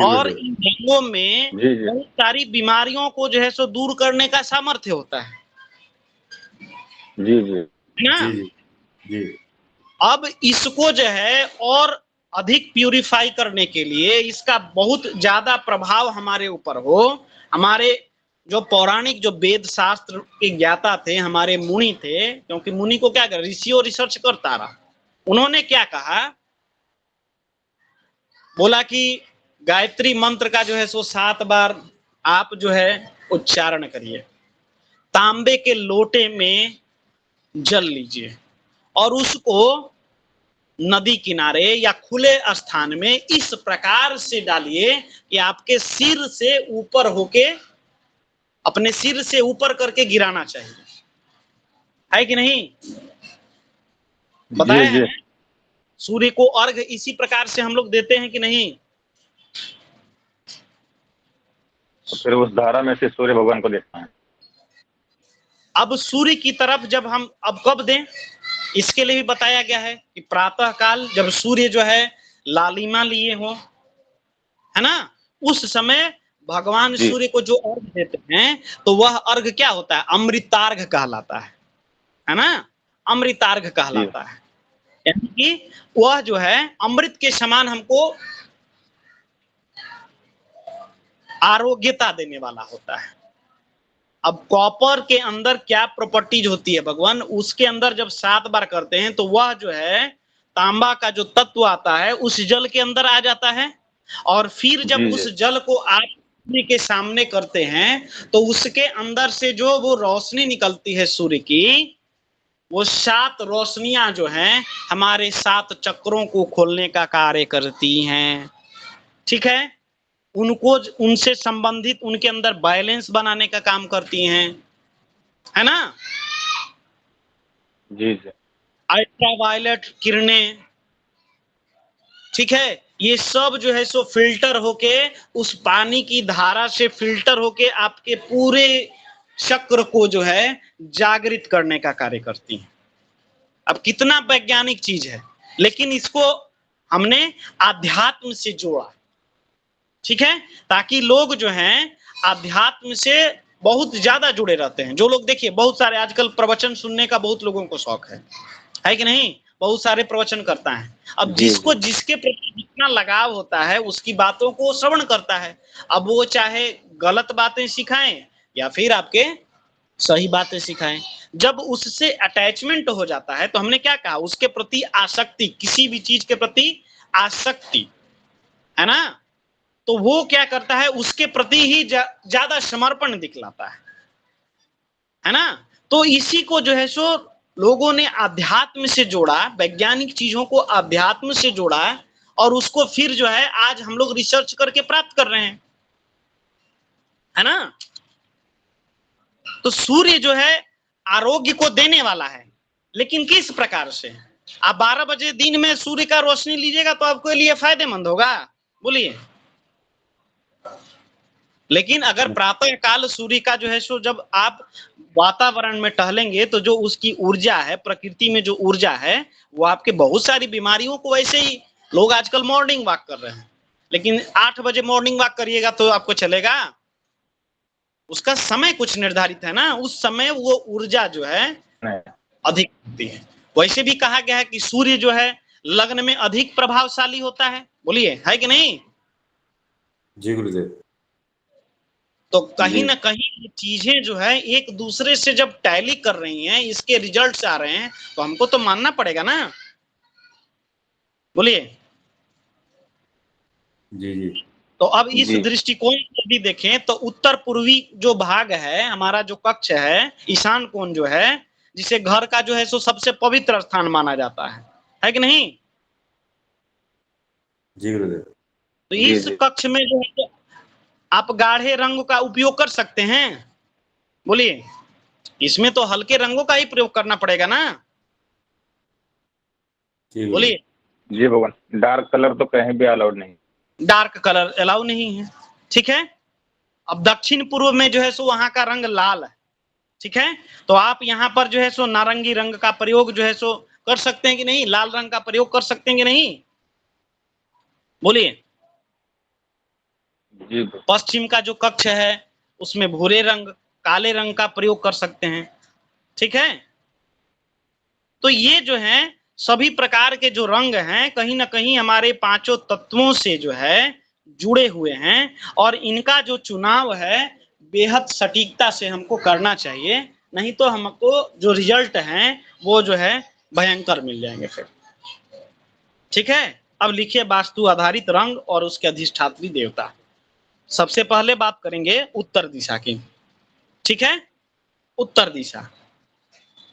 और इन रंगों में बहुत सारी बीमारियों को जो है सो दूर करने का सामर्थ्य होता है, जी जी ना। जी जी। अब इसको जो है और अधिक प्यूरिफाई करने के लिए, इसका बहुत ज्यादा प्रभाव हमारे ऊपर हो, हमारे जो पौराणिक जो वेद शास्त्र के ज्ञाता थे, हमारे मुनि थे, क्योंकि मुनि को क्या कर, ऋषियों रिसर्च करता रहा, उन्होंने क्या कहा, बोला कि गायत्री मंत्र का जो है सो 7 बार आप जो है उच्चारण करिए, तांबे के लोटे में जल लीजिए और उसको नदी किनारे या खुले स्थान में इस प्रकार से डालिए कि आपके सिर से ऊपर होके, अपने सिर से ऊपर करके गिराना चाहिए, है कि नहीं, बताया है। सूर्य को अर्घ इसी प्रकार से हम लोग देते हैं कि नहीं। तो फिर उस धारा में से सूर्य भगवान को देखना है। अब सूर्य की तरफ जब हम अब कब दें, इसके लिए भी बताया गया है कि प्रातः काल जब सूर्य जो है लालिमा लिए हो, है ना, उस समय भगवान सूर्य को जो अर्घ देते हैं तो वह अर्घ क्या होता है, अमृतार्घ कहलाता है ना, अमृतार्घ कहलाता है, यानी कि वह जो है अमृत के समान हमको आरोग्यता देने वाला होता है। अब कॉपर के अंदर क्या प्रॉपर्टीज होती है भगवान, उसके अंदर जब 7 बार करते हैं तो वह जो है तांबा का जो तत्व आता है उस जल के अंदर आ जाता है, और फिर जब उस जल को आप सूर्य के सामने करते हैं तो उसके अंदर से जो वो रोशनी निकलती है सूर्य की, वो 7 रोशनियां जो हैं हमारे 7 चक्रों को खोलने का कार्य करती हैं। ठीक है, उनको उनसे संबंधित उनके अंदर बैलेंस बनाने का काम करती हैं, है ना। जी जी। अल्ट्रावायलेट किरणें, ठीक है, ये सब जो है सो फिल्टर होके उस पानी की धारा से फिल्टर होके आपके पूरे चक्र को जो है जागृत करने का कार्य करती हैं। अब कितना वैज्ञानिक चीज है, लेकिन इसको हमने आध्यात्म से जोड़ा, ठीक है, ताकि लोग जो हैं आध्यात्म से बहुत ज्यादा जुड़े रहते हैं। जो लोग देखिए बहुत सारे आजकल प्रवचन सुनने का बहुत लोगों को शौक है कि नहीं, बहुत सारे प्रवचन करता है। अब जिसको जिसके प्रति जितना लगाव होता है उसकी बातों को श्रवण करता है। अब वो चाहे गलत बातें सिखाएं या फिर आपके सही बातें सिखाएं, जब उससे अटैचमेंट हो जाता है तो हमने क्या कहा, उसके प्रति आसक्ति, किसी भी चीज के प्रति आसक्ति, है ना, तो वो क्या करता है, उसके प्रति ही ज्यादा समर्पण दिखलाता है ना। तो इसी को जो है सो लोगों ने अध्यात्म से जोड़ा, वैज्ञानिक चीजों को अध्यात्म से जोड़ा, और उसको फिर जो है आज हम लोग रिसर्च करके प्राप्त कर रहे हैं, है ना। तो सूर्य जो है आरोग्य को देने वाला है, लेकिन किस प्रकार से? आप 12 बजे दिन में सूर्य का रोशनी लीजिएगा तो आपके लिए फायदेमंद होगा, बोलिए। लेकिन अगर प्रातः काल सूर्य का जो है सो जब आप वातावरण में टहलेंगे तो जो उसकी ऊर्जा है, प्रकृति में जो ऊर्जा है, वो आपके बहुत सारी बीमारियों को, वैसे ही लोग आजकल मॉर्निंग वॉक कर रहे हैं, लेकिन 8 बजे मॉर्निंग वॉक करिएगा तो आपको चलेगा? उसका समय कुछ निर्धारित है ना, उस समय वो ऊर्जा जो है अधिक होती है। वैसे भी कहा गया है कि सूर्य जो है लग्न में अधिक प्रभावशाली होता है, बोलिए, है कि नहीं? जी गुरुदेव। तो कहीं ना कहीं ये चीजें जो है एक दूसरे से जब टैली कर रही हैं, इसके रिजल्ट्स आ रहे हैं, तो हमको तो मानना पड़ेगा ना, बोलिए। जी जी। तो अब इस दृष्टिकोण से भी देखें तो उत्तर पूर्वी जो भाग है हमारा, जो कक्ष है, ईशान कोण जो है, जिसे घर का जो है सो सबसे पवित्र स्थान माना जाता है कि नहीं? जी गुरुदेव। तो इस कक्ष में जो है तो आप गाढ़े रंग का उपयोग कर सकते हैं, बोलिए। इसमें तो हल्के रंगों का ही प्रयोग करना पड़ेगा ना, बोलिए। जी भगवान, डार्क कलर तो कहीं भी अलाउड नहीं, डार्क कलर अलाउ नहीं है, ठीक है। अब दक्षिण पूर्व में जो है सो वहां का रंग लाल है, ठीक है, तो आप यहाँ पर जो है सो नारंगी रंग का प्रयोग जो है सो कर सकते हैं कि नहीं? लाल रंग का प्रयोग कर सकते हैं कि नहीं, बोलिए। पश्चिम का जो कक्ष है उसमें भूरे रंग, काले रंग का प्रयोग कर सकते हैं, ठीक है। तो ये जो है सभी प्रकार के जो रंग हैं कहीं ना कहीं हमारे पांचों तत्वों से जो है जुड़े हुए हैं, और इनका जो चुनाव है बेहद सटीकता से हमको करना चाहिए, नहीं तो हमको जो रिजल्ट हैं वो जो है भयंकर मिल जाएंगे फिर, ठीक है। अब लिखिए वास्तु आधारित रंग और उसके अधिष्ठात्री देवता। सबसे पहले बात करेंगे उत्तर दिशा की, ठीक है। उत्तर दिशा,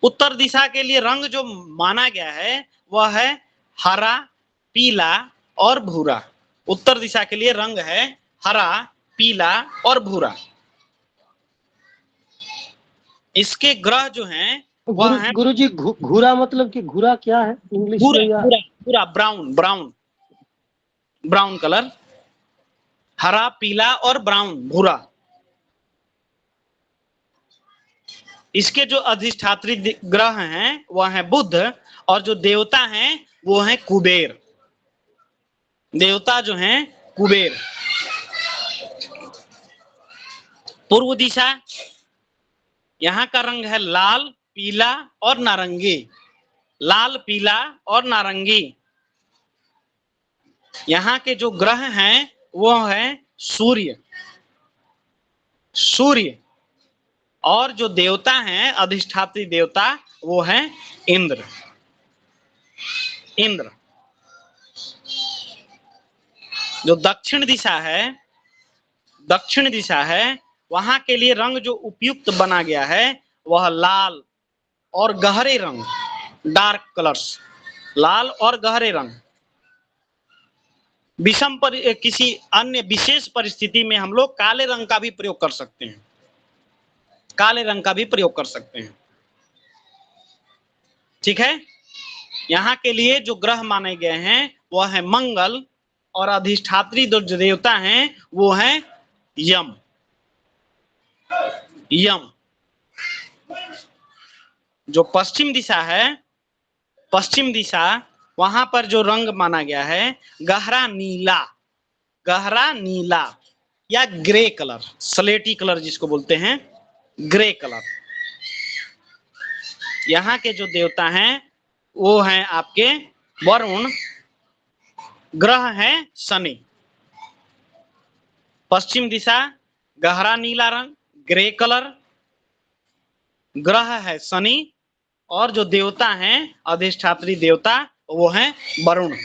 उत्तर दिशा के लिए रंग जो माना गया है वह है हरा, पीला और भूरा। उत्तर दिशा के लिए रंग है हरा, पीला और भूरा। इसके ग्रह जो हैं वह है, गुरुजी घूरा मतलब कि घूरा क्या है इंग्लिश में? या पूरा ब्राउन, ब्राउन ब्राउन कलर, हरा, पीला और ब्राउन, भूरा। इसके जो अधिष्ठात्री ग्रह हैं वह है बुध, और जो देवता हैं वो है कुबेर। देवता जो हैं कुबेर। पूर्व दिशा, यहाँ का रंग है लाल, पीला और नारंगी। लाल, पीला और नारंगी। यहाँ के जो ग्रह हैं वो है सूर्य, सूर्य, और जो देवता हैं अधिष्ठात्री देवता वो है इंद्र, इंद्र। जो दक्षिण दिशा है, दक्षिण दिशा है, वहां के लिए रंग जो उपयुक्त बना गया है वह लाल और गहरे रंग, डार्क कलर्स, लाल और गहरे रंग। विषम पर किसी अन्य विशेष परिस्थिति में हम लोग काले रंग का भी प्रयोग कर सकते हैं, काले रंग का भी प्रयोग कर सकते हैं। ठीक है। यहाँ के लिए जो ग्रह माने गए हैं वह है मंगल, और अधिष्ठात्री जो देवता हैं वो हैं यम। यम। जो पश्चिम दिशा है, पश्चिम दिशा, वहां पर जो रंग माना गया है गहरा नीला, गहरा नीला या ग्रे कलर, स्लेटी कलर जिसको बोलते हैं, ग्रे कलर। यहाँ के जो देवता हैं वो हैं आपके वरुण, ग्रह है शनि। पश्चिम दिशा गहरा नीला रंग, ग्रे कलर, ग्रह है शनि, और जो देवता हैं अधिष्ठात्री देवता वो हैं वरुण।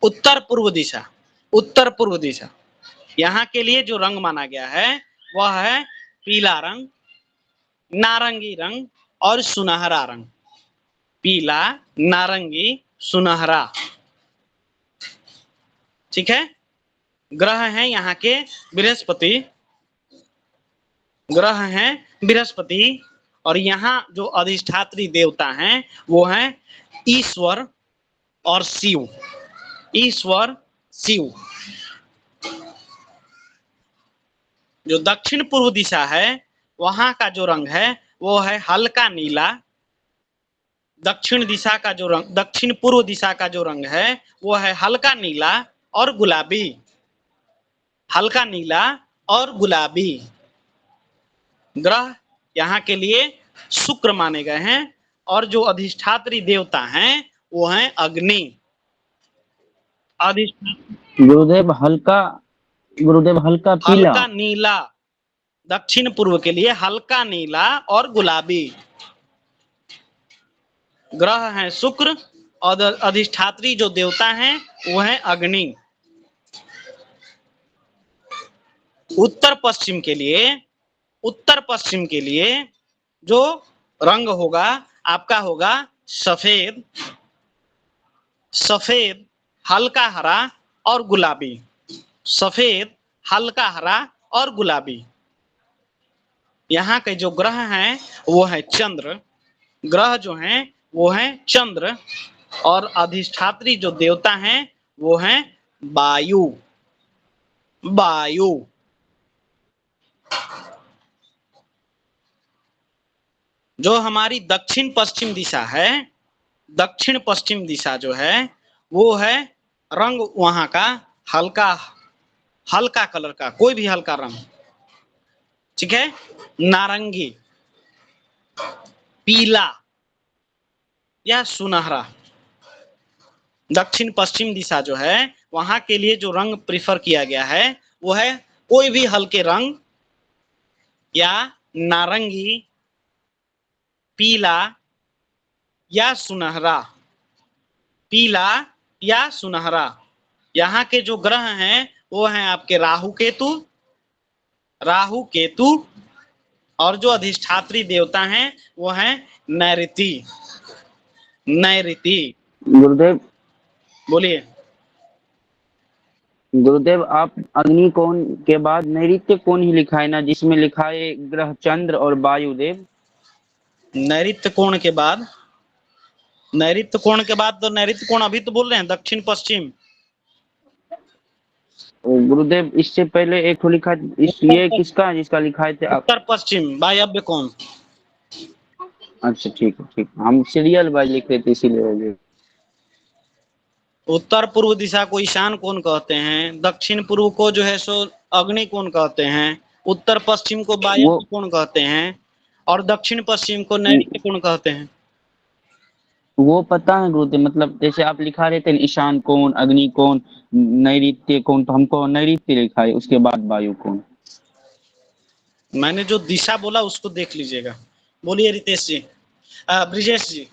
उत्तर पूर्व दिशा, उत्तर पूर्व दिशा, यहाँ के लिए जो रंग माना गया है वह है पीला रंग, नारंगी रंग और सुनहरा रंग। पीला, नारंगी, सुनहरा। ठीक है। ग्रह हैं यहाँ के बृहस्पति, ग्रह हैं बृहस्पति, और यहाँ जो अधिष्ठात्री देवता हैं वो हैं ईश्वर और शिव, ईश्वर शिव। जो दक्षिण पूर्व दिशा है वहां का जो रंग है वो है हल्का नीला। दक्षिण दिशा का जो रंग, दक्षिण पूर्व दिशा का जो रंग है वो है हल्का नीला और गुलाबी, हल्का नीला और गुलाबी। ग्रह यहाँ के लिए शुक्र माने गए हैं, और जो अधिष्ठात्री देवता हैं वो हैं अग्नि। गुरुदेव हल्का पीला, हल्का नीला, दक्षिण पूर्व के लिए हल्का नीला और गुलाबी। ग्रह हैं शुक्र, और अधिष्ठात्री जो देवता हैं वो हैं अग्नि। उत्तर पश्चिम के लिए, उत्तर पश्चिम के लिए जो रंग होगा आपका होगा सफेद, सफेद, हल्का हरा और गुलाबी, सफेद, हल्का हरा और गुलाबी। यहाँ के जो ग्रह हैं वो है चंद्र, ग्रह जो हैं वो हैं चंद्र, और अधिष्ठात्री जो देवता हैं वो हैं वायु, वायु। जो हमारी दक्षिण पश्चिम दिशा है, दक्षिण पश्चिम दिशा जो है वो है रंग वहां का हल्का, हल्का कलर का, कोई भी हल्का रंग। ठीक है। नारंगी, पीला या सुनहरा। दक्षिण पश्चिम दिशा जो है वहां के लिए जो रंग प्रिफर किया गया है वो है कोई भी हल्के रंग, या नारंगी, पीला या सुनहरा, पीला या सुनहरा। यहाँ के जो ग्रह हैं वो हैं आपके राहु केतु, राहु केतु, और जो अधिष्ठात्री देवता हैं वो हैं नैऋति, नैऋति। गुरुदेव, बोलिए। गुरुदेव आप अग्नि कोण के बाद नैऋत्य कोण ही लिखा है ना, जिसमें लिखा है ग्रह चंद्र और वायुदेव। नैऋत्य कोण के बाद, नैऋत्य कोण के बाद तो नैऋत्य कोण अभी तो बोल रहे हैं दक्षिण पश्चिम। गुरुदेव इससे पहले एक तो लिखा, ये किसका है जिसका लिखा है थे आप? उत्तर पश्चिम वायव्य कोण। अच्छा ठीक है, ठीक है, हम सीरियल वाइज लिख रहे थे इसीलिए हो गया। उत्तर पूर्व दिशा को ईशान कोण कहते हैं, दक्षिण पूर्व को जो है सो अग्नि कोण कहते हैं, उत्तर पश्चिम को वायव्य कोण कहते हैं, और दक्षिण पश्चिम को नैऋत्य कोण कहते हैं। वो पता है गुरुदेव, मतलब जैसे आप लिखा रहे थे ईशान कोण, अग्नि कोण, नैऋत्य कोण, तो हमको नैऋत्य लिखा है, उसके बाद वायु कोण। मैंने जो दिशा बोला उसको देख लीजिएगा। बोलिए रितेश जी, ब्रिजेश जी।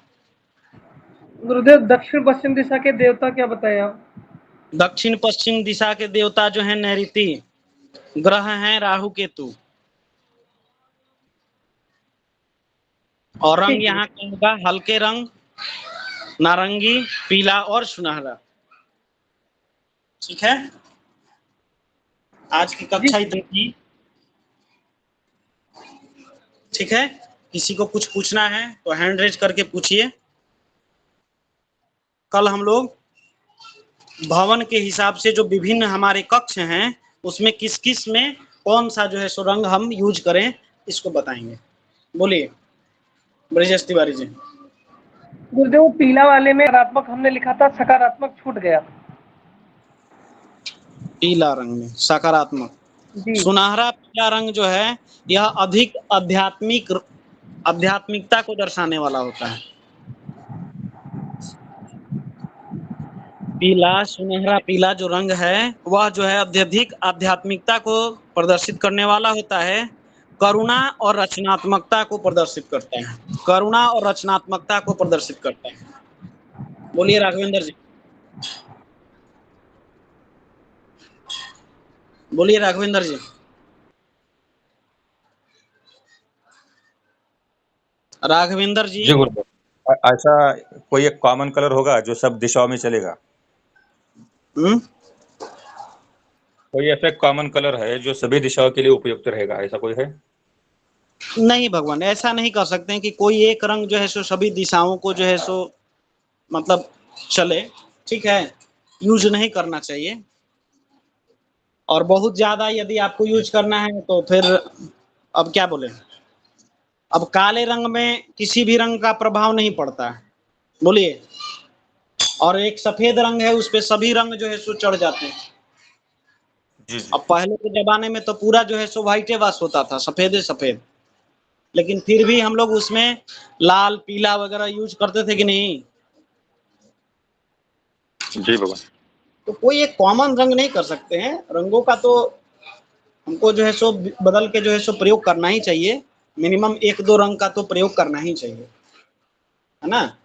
गुरुदेव दक्षिण पश्चिम दिशा के देवता क्या बताए आप? दक्षिण पश्चिम दिशा के देवता जो हैं नैऋति, ग्रह हैं राहु केतु, और रंग ठीक है। यहाँ का होगा हल्के रंग, नारंगी, पीला और सुनहरा। ठीक है, आज की कक्षा इतनी थी। ठीक है, किसी को कुछ पूछना है तो हैंड रेज करके पूछिए। कल हम लोग भवन के हिसाब से जो विभिन्न हमारे कक्ष हैं उसमें किस किस में कौन सा जो है सो रंग हम यूज करें इसको बताएंगे। बोलिए ब्रजेश तिवारी जी। गुरुदेव पीला वाले में सकारात्मक हमने लिखा था, सकारात्मक छूट गया। पीला रंग में सकारात्मक, जी सुनहरा पीला रंग जो है यह अधिक आध्यात्मिकता को दर्शाने वाला होता है। पीला, सुनहरा पीला जो रंग है वह जो है अत्यधिक आध्यात्मिकता को प्रदर्शित करने वाला होता है, करुणा और रचनात्मकता को प्रदर्शित करता है, करुणा और रचनात्मकता को प्रदर्शित करता है। बोलिए राघवेंद्र जी। बोलिए राघवेंद्र जी। राघवेंद्र जी। जी गुरुदेव, ऐसा कोई एक कॉमन कलर होगा जो सब दिशाओं में चलेगा? कोई ऐसा कॉमन कलर है जो सभी दिशाओं के लिए उपयुक्त रहेगा, ऐसा कोई है? नहीं भगवान, ऐसा नहीं कर सकते हैं कि कोई एक रंग जो है सो सभी दिशाओं को जो है सो मतलब चले। ठीक है, यूज नहीं करना चाहिए। और बहुत ज्यादा यदि आपको यूज करना है तो फिर अब क्या बोले, अब काले रंग में किसी भी रंग का प्रभाव नहीं पड़ता है। बोलिए, और एक सफेद रंग है उस पे सभी रंग जो है सो चढ़ जाते हैं। जी जी। अब पहले के जमाने में तो पूरा जो है सो व्हाइटे वाश होता था, सफेद सफेद, लेकिन फिर भी हम लोग उसमें लाल पीला वगैरह यूज करते थे कि नहीं? जी भगवान। तो कोई एक कॉमन रंग नहीं कर सकते हैं, रंगों का तो हमको जो है सो बदल के जो है सो प्रयोग करना ही चाहिए। मिनिमम एक दो रंग का तो प्रयोग करना ही चाहिए, है ना?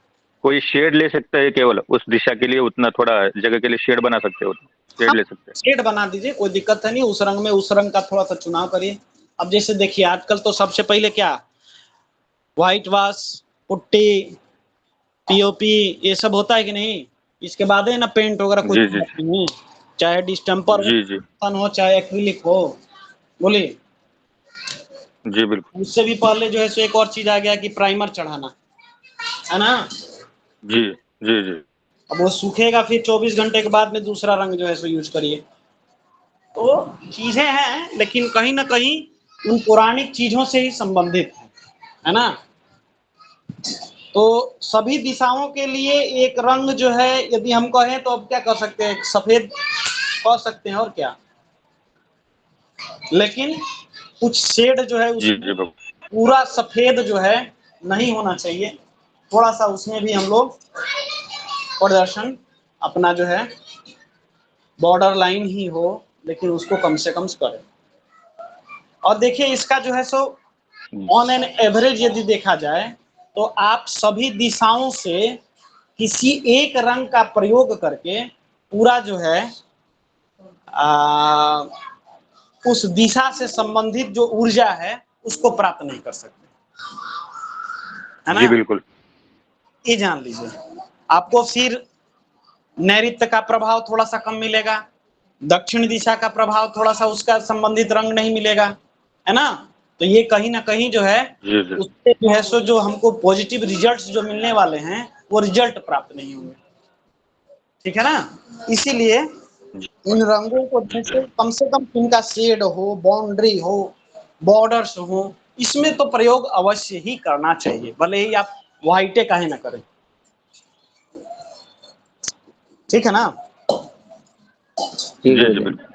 कोई शेड ले सकता है केवल उस दिशा के लिए, उतना थोड़ा जगह के लिए शेड बना सकते हो, शेड ले सकते हैं। शेड बना दीजिए, कोई दिक्कत है नहीं। उस रंग में उस रंग का थोड़ा सा चुनाव करिए। अब जैसे देखिए आजकल तो सबसे पहले क्या, व्हाइट वॉश, पुट्टी, पीओपी ये सब होता है कि नहीं? इसके बाद है ना पेंट वगैरह कुछ जी जी नहीं, चाहे डिस्टेम्पर जी जी हो चाहे एक्रिलिक हो। बोलिए, जी बिल्कुल। उससे भी पहले जो है सो एक और चीज आ गया कि प्राइमर चढ़ाना, है ना? जी जी जी अब वो सूखेगा फिर 24 घंटे के बाद में दूसरा रंग जो है सो यूज करिए। तो चीजें हैं लेकिन कहीं ना कहीं उन पौराणिक चीजों से ही संबंधित है ना? तो सभी दिशाओं के लिए एक रंग जो है यदि हम कहें तो अब क्या कर सकते हैं, सफेद कह सकते हैं और क्या, लेकिन कुछ शेड जो है जी उसमें जी भगवान। पूरा सफेद जो है नहीं होना चाहिए, थोड़ा सा उसमें भी हम लोग प्रदर्शन अपना जो है बॉर्डर लाइन ही हो लेकिन उसको कम से कम करें। और देखिए इसका जो है सो ऑन एन एवरेज यदि देखा जाए तो आप सभी दिशाओं से किसी एक रंग का प्रयोग करके पूरा जो है उस दिशा से संबंधित जो ऊर्जा है उसको प्राप्त नहीं कर सकते, है जी ना? बिल्कुल। ये जान लीजिए। आपको फिर नैऋत्य का प्रभाव थोड़ा सा कम मिलेगा, दक्षिण दिशा का प्रभाव थोड़ा सा उसका संबंधित रंग नहीं मिलेगा, है ना? तो ये कहीं ना कहीं जो है जी जी उससे जो है सो जो हमको पॉजिटिव रिजल्ट्स जो मिलने वाले हैं वो रिजल्ट प्राप्त नहीं होंगे। ठीक है ना? इसीलिए इन रंगों को जैसे कम से कम इनका शेड हो, बाउंड्री हो, बॉर्डर्स हो, इसमें तो प्रयोग अवश्य ही करना चाहिए, भले ही आप व्हाइटे काहे ना करें। ठीक है ना? ठीक जी है जी जी। बिल्कुल।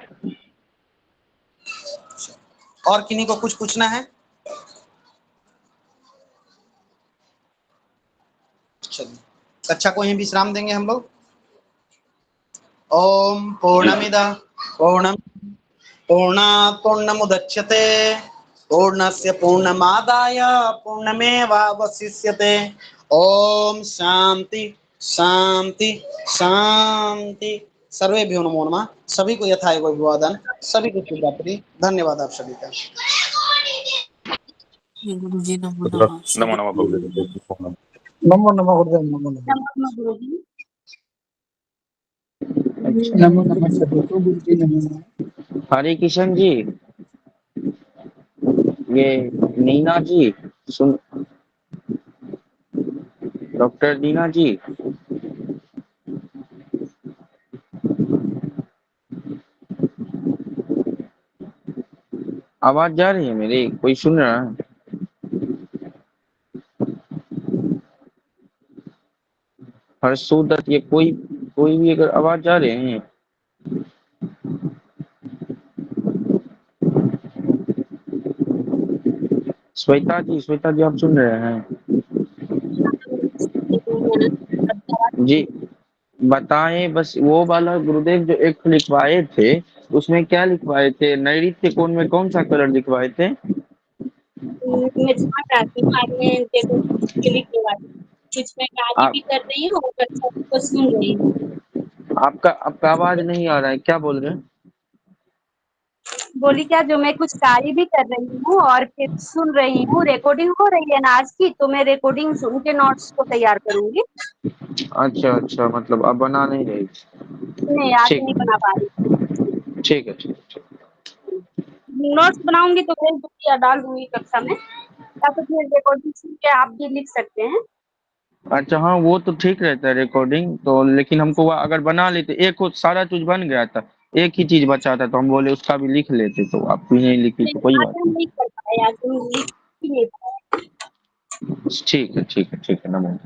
और किन्हीं को कुछ पूछना है? चलिए कक्षा को यहीं विश्राम देंगे हम लोग। ओम पूर्णमिदं पूर्णात् पूर्णमुदच्यते पूर्णस्य पूर्णमादाय पूर्णमेवावशिष्यते। ओम शांति शांति शांति सर्वेभ्यो नमो नमः। सभी को यथायोग अभिवादन, सभी को शुभरात्रि। धन्यवाद आप सभी का। गुरु जी नमो नमो नमः। नमः गुरुदेव। नमो नमः गुरुदेव, नमो नमः। नमः गुरुजी। नमो नमः सभी को, गुरु जी नमो नमः। हरे किशन जी, ये नीना जी सुन, डॉक्टर नीना जी, आवाज जा रही है मेरी? कोई सुन रहा है? हर्षोदत्त, ये कोई भी अगर आवाज जा रहे हैं? श्वेता जी आप सुन रहे हैं? जी बताएं, बस वो वाला गुरुदेव जो एक लिखवाए थे, उसमें क्या लिखवाए थे? नैऋत्य कोण में कौन सा कलर लिखवाए थे? मैं जहाँ जाती हूँ आज मैं देखो क्लिक करवा कुछ मैं गाली आप भी कर रही हूँ और बच्चा को सुन रही हूँ। आपका आवाज नहीं आ रहा है, क्या बोल रहे हैं? बोली क्या, जो मैं कुछ कार्य भी कर रही हूँ और फिर सुन रही हूँ, रिकॉर्डिंग हो रही है ना आज की, तो मैं रिकॉर्डिंग सुन के नोट्स को तैयार करूंगी। अच्छा, मतलब अब बना नहीं रही। नहीं, आज ठीक नहीं बना पा रही। ठीक है, ठीक। नोट्स बनाऊंगी तो भेज दूंगी या डाल दूंगी कक्षा में, या तो फिर रिकॉर्डिंग सुन के आप भी लिख सकते हैं। अच्छा हाँ, वो तो ठीक रहता है रिकॉर्डिंग तो, लेकिन हमको वो अगर बना लेते, एक वो सारा चीज बन गया था, एक ही चीज बचा था, तो हम बोले उसका भी लिख लेते, तो आप भी नहीं लिखी तो नहीं, कोई आज बात हम नहीं कर पाए, आज हम लिख ही नहीं पाए। नहीं। ठीक है, नमो।